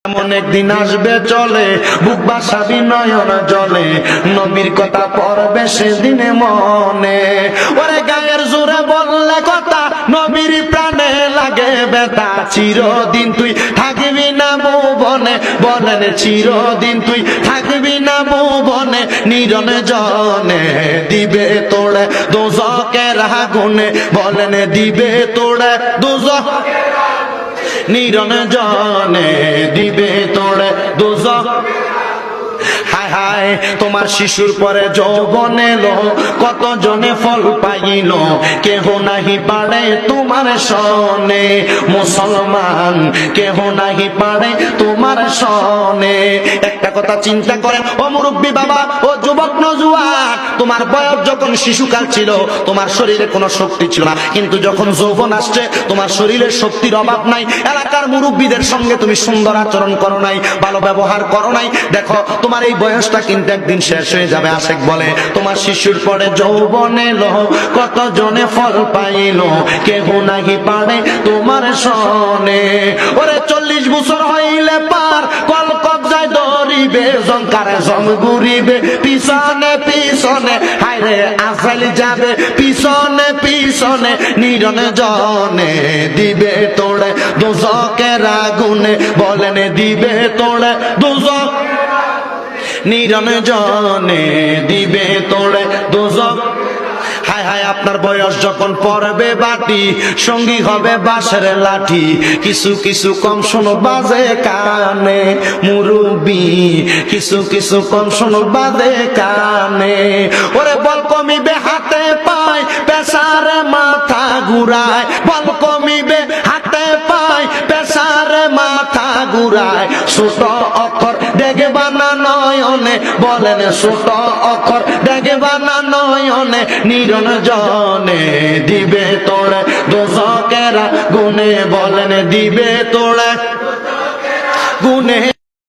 এমন একদিন আসবে চলে বুক বাসাবি নয়ন জলে নবীর কথা পড়বে সেদিনে মনে ওরে গায়ের জোরে বললে কথা নবীর প্রাণে লাগে ব্যথা চিরদিন তুই থাকবি না ভুবনে বলেন চিরদিন তুই থাকবি না ভুবনে নিরনে জনে দিবে তোড়ে দোজকের আগুনে বলেন দিবে তোড়ে দোজক নিরন জনে দিবে তোড়ে দোজখ হায় হায় তোমার শিশুর পরে যৌবন এলো কত জনে ফল পাইল কেহ নাহি পারে তোমার সনে মুসলমান কেহ নাহি পারে তোমার সনে একটা কথা চিন্তা করেন ও মুরব্বী বাবা ও যুবক নওজোয়ান তোমার বয়স যখন শিশুকাল ছিল তোমার শরীরে কোনো শক্তি ছিল না কিন্তু যখন যৌবন আসছে তোমার শরীরে শক্তির অভাব নাই এলাকার মুরব্বীদের সঙ্গে তুমি সুন্দর আচরণ করো নাই ভালো ব্যবহার করো নাই দেখো তোমার এই বয়সটা কিন্তু একদিন শেষ হয়ে যাবে আশেক বলে তোমার শিশুর পরে যৌবন এলো কত জনে ফল পাইল কেহ নাহি পারে তোমার সনে ওরে 40 বছর হইলে পার কল কবজায় ধরিবে জঙ্কারে জম ঘুরিবে পিছনে পিছনে হায়রে আসাইল যাবে পিছনে পিছনে নিরনে জনে দিবে তোড়ে দোজকের আগুনে বলেন দিবে তোড়ে দোজক নিরন জনে দিবে তোড়ে দোজখ হায় হায় আপনার বয়স যখন পড়বে বাটি সঙ্গী হবে বাঁশের লাঠি কিছু কিছু কম শোনো বাজে কানে মুরব্বি কিছু কিছু কম শোনো বাজে কানে ওরে বল কমিবে হাতে পায় পেশারে মাথা ঘুরায় বল কমিবে হাতে পায় পেশারে মাথা ঘুরায় ছোট অক্ষর দেখবা না নয়নে বলেন ছোট অক্ষর দেখবা না নয়নে নিরন জনে দিবে তোড়ে দোজকেরা গুনে বলেন দিবে তোড়ে গুনে